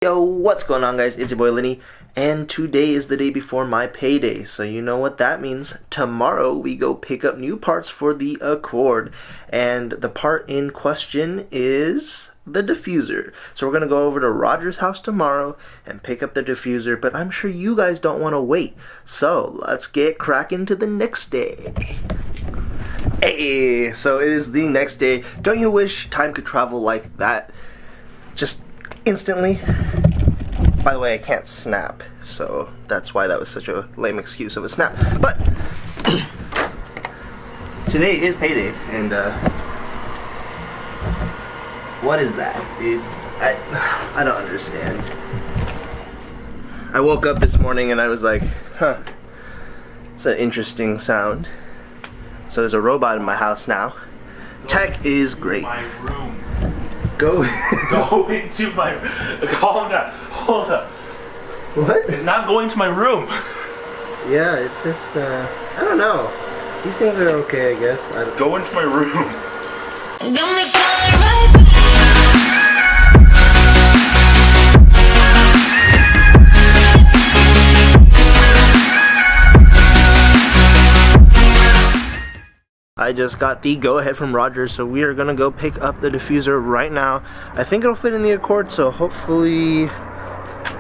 Yo, what's going on, guys? It's your boy Lenny, and today is the day before my payday, so you know what that means. Tomorrow we go pick up new parts for the Accord, and the part in question is the diffuser. So we're gonna go over to Roger's house tomorrow and pick up the diffuser, but I'm sure you guys don't want to wait, so let's get cracking to the next day. Hey, so it is the next day. Don't you wish time could travel like that? Just instantly. By the way, I can't snap, so that's why that was such a lame excuse of a snap. But today is payday, and what is that, dude? I don't understand. I woke up this morning and I was like, huh, it's an interesting sound. So there's a robot in my house now. Tech is great. My room. Go into my... Calm down. Hold up. What? It's not going to my room. Yeah, it's just, I don't know. These things are okay, I guess. Go into my room. I just got the go-ahead from Roger, so we are gonna go pick up the diffuser right now. I think it'll fit in the Accord, so hopefully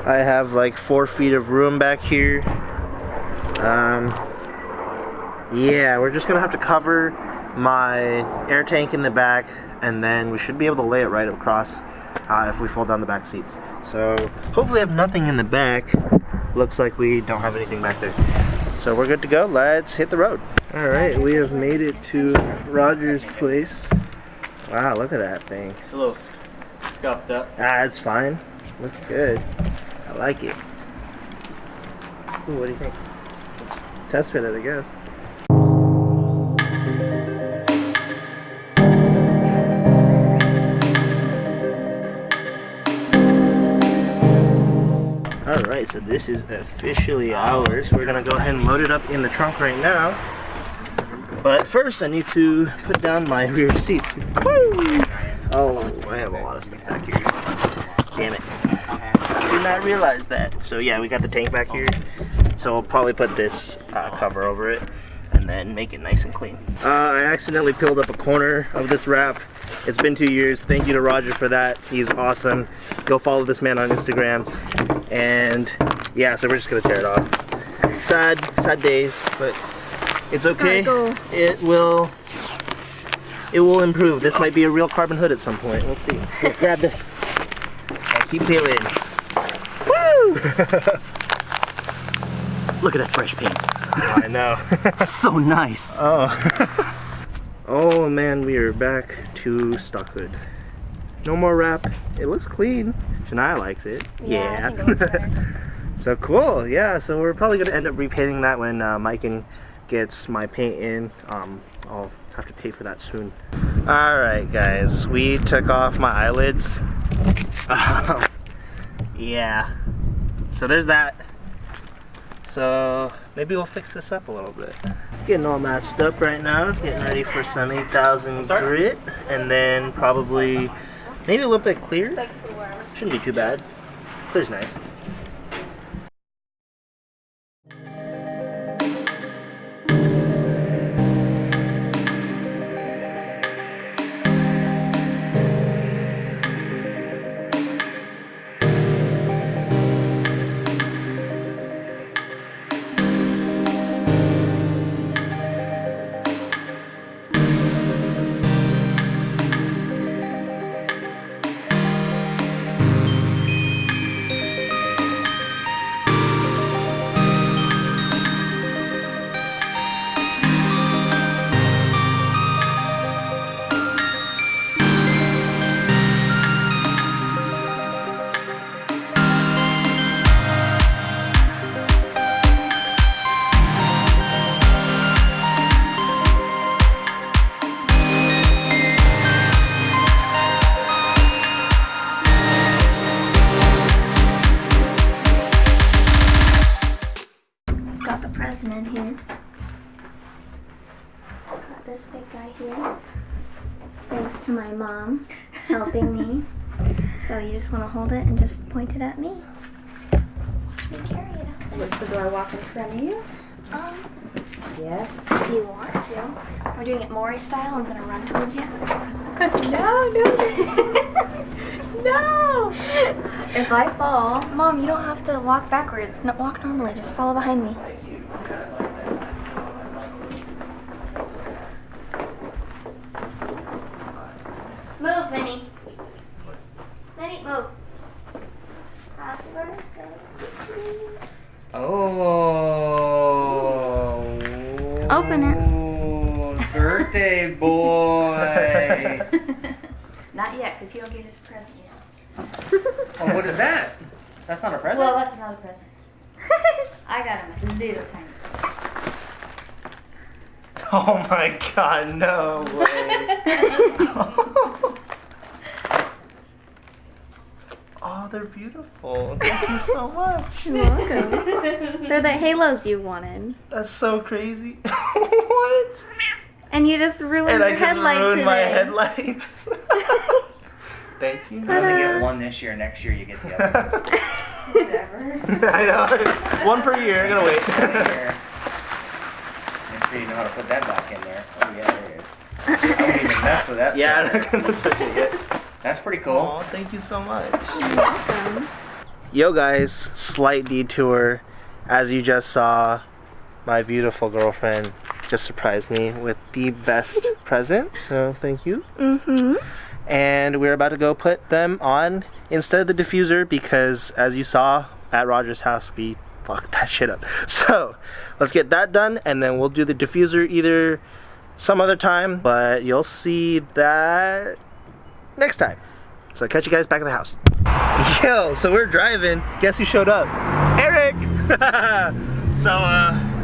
I have like 4 feet of room back here. Yeah, we're just gonna have to cover my air tank in the back, and then we should be able to lay it right across if we fold down the back seats. So hopefully I have nothing in the back. Looks like we don't have anything back there. So we're good to go. Let's hit the road. Alright, we have made it to Roger's place. Wow, look at that thing. It's a little scuffed up. Ah, it's fine. Looks good. I like it. Ooh, what do you think? Test fit it, I guess. Alright, so this is officially ours. We're gonna go ahead and load it up in the trunk right now. But first I need to put down my rear seats. Woo! Oh, I have a lot of stuff back here. Damn it. I did not realize that. So yeah, we got the tank back here. So we'll probably put this cover over it and then make it nice and clean. I accidentally peeled up a corner of this wrap. It's been 2 years. Thank you to Roger for that. He's awesome. Go follow this man on Instagram. And yeah, so we're just gonna tear it off. Sad days, but it's okay. It will improve. This might be a real carbon hood at some point. We'll see. Here, grab this. And keep peeling. Woo! Look at that fresh paint. I know. So nice. Oh. Oh man, we are back to stock hood. No more wrap. It looks clean. Shania likes it. Yeah. I think it looks better. So cool. Yeah, so we're probably gonna end up repainting that when Mike gets my paint in. I'll have to pay for that soon. Alright guys, we took off my eyelids. Yeah. So there's that. So maybe we'll fix this up a little bit. Getting all masked up right now, getting ready for some 8000 grit, and then probably maybe a little bit clear. Shouldn't be too bad. Clear's nice. president here. Got this big guy here. Thanks to my mom helping me. So you just want to hold it and just point it at me. Watch me carry it out there. So do I walk in front of you? Yes. If you want to. We're doing it Maury style. I'm gonna run towards you. No. No. If I fall. Mom, you don't have to walk backwards. No, walk normally. Just follow behind me. Move, Minnie. Minnie, move. Happy birthday to you. Oh. Open it. Birthday boy. Not yet, because he don't get his present yet. Oh, what is that? That's not a present? Well, that's not a present. I got him a little tiny. Oh my god, no way. Oh, they're beautiful. Thank you so much. You're welcome. They're the halos you wanted. That's so crazy. What? And you just ruined And I your just headlights ruined my today. headlights. Thank you. You only get one this year. Next year you get the other. Whatever. I know. One per year. I gotta wait. Here. Make sure you know how to put that back in there. Oh yeah, there it is. I wouldn't even mess with that. Yeah, I'm sucker. not gonna touch it yet. That's pretty cool. Oh, thank you so much. You're welcome. Yo guys, slight detour. As you just saw, my beautiful girlfriend just surprised me with the best present. So thank you. Mm-hmm. And we're about to go put them on instead of the diffuser because as you saw at Roger's house, we fucked that shit up. So let's get that done and then we'll do the diffuser either some other time, but you'll see that next time. So catch you guys back at the house. Yo, so we're driving. Guess who showed up? Eric! So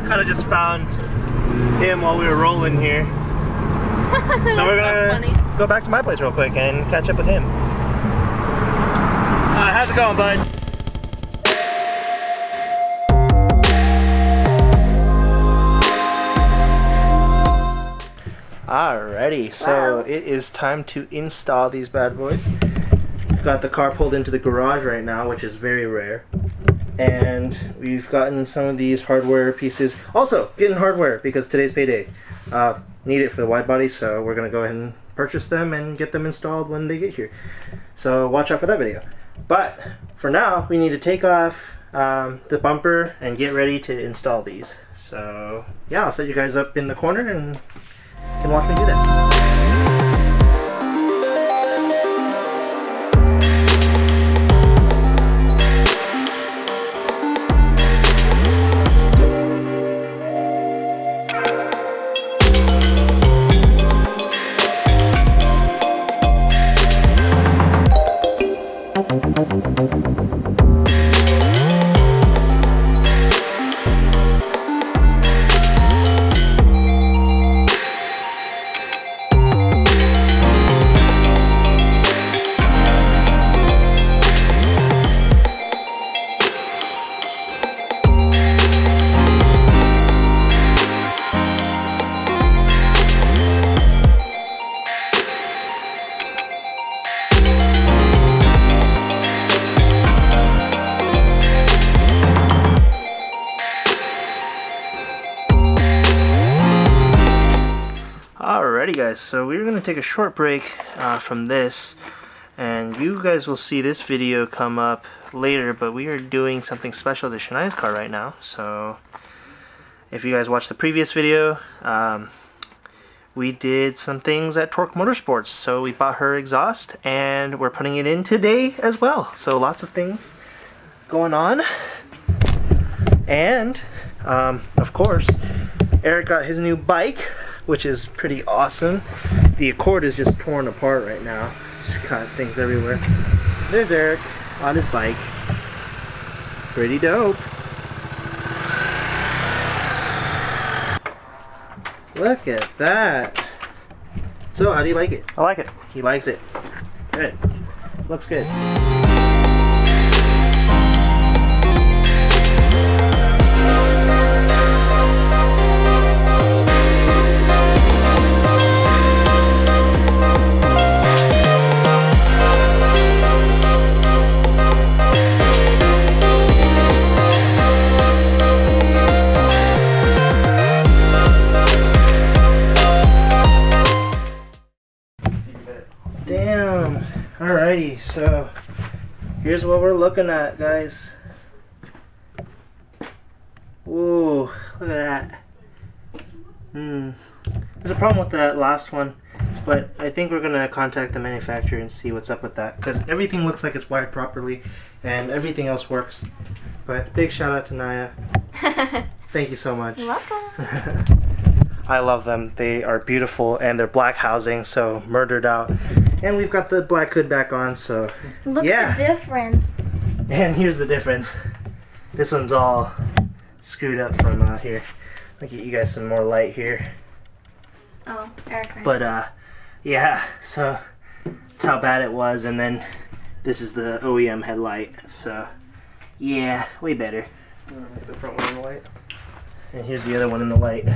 kind of just found him while we were rolling here. So we're gonna go back to my place real quick and catch up with him. How's it going, bud? Alrighty, so it is time to install these bad boys. We've got the car pulled into the garage right now, which is very rare. And we've gotten some of these hardware pieces. Also, getting hardware because today's payday. Need it for the wide body, so we're gonna go ahead and purchase them and get them installed when they get here. So watch out for that video. But for now, we need to take off the bumper and get ready to install these. So yeah, I'll set you guys up in the corner and you can watch me do that. Alrighty guys, so we're going to take a short break from this, and you guys will see this video come up later, but we are doing something special to Shania's car right now. So if you guys watched the previous video, we did some things at Torque Motorsports. So we bought her exhaust and we're putting it in today as well. So lots of things going on. And of course, Eric got his new bike, which is pretty awesome. The Accord is just torn apart right now. Just got things everywhere. There's Eric on his bike. Pretty dope. Look at that. So, how do you like it? I like it. He likes it. Good. Looks good. here's what we're looking at, guys. Whoa, look at that. There's a problem with that last one, but I think we're gonna contact the manufacturer and see what's up with that, because everything looks like it's wired properly and everything else works. But big shout out to Naya. Thank you so much. You're welcome. I love them. They are beautiful and they're black housing, so murdered out. And we've got the black hood back on, so Look yeah. at the difference. And here's the difference. This one's all screwed up from here. I'll get you guys some more light here. Oh, Eric. But yeah, so that's how bad it was. And then this is the OEM headlight, so yeah, way better. The front one in the light. And here's the other one in the light.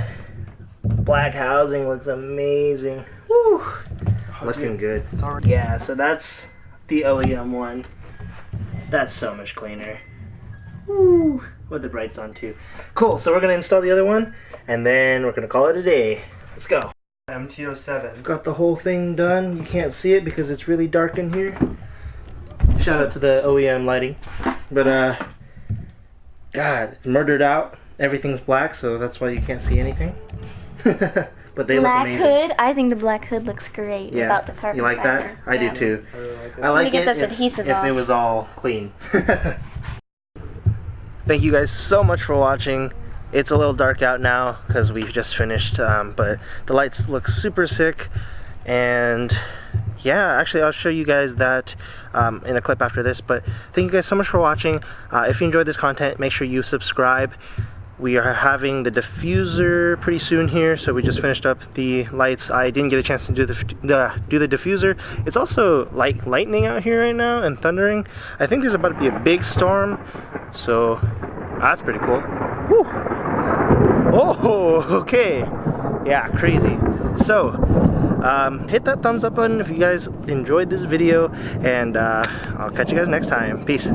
Black housing looks amazing. Woo! Looking good. Yeah, so that's the OEM one. That's so much cleaner. Woo! With the brights on too. Cool, so we're gonna install the other one and then we're gonna call it a day. Let's go. MTO7. Got the whole thing done. You can't see it because it's really dark in here. Shout out to the OEM lighting. But God, it's murdered out. Everything's black, so that's why you can't see anything. But they look amazing. Black hood. I think the black hood looks great without the carbon you like fiber. that? I do too. I Let me like get it this adhesive if off. it was all clean. Thank you guys so much for watching. It's a little dark out now because we just finished, but the lights look super sick. And yeah, actually I'll show you guys that in a clip after this. But thank you guys so much for watching. If you enjoyed this content, make sure you subscribe. We are having the diffuser pretty soon here, so we just finished up the lights. I didn't get a chance to do the diffuser. It's also like lightning out here right now and thundering. I think there's about to be a big storm, so that's pretty cool. Whew. Oh, okay. Yeah, crazy. So hit that thumbs up button if you guys enjoyed this video, and I'll catch you guys next time. Peace.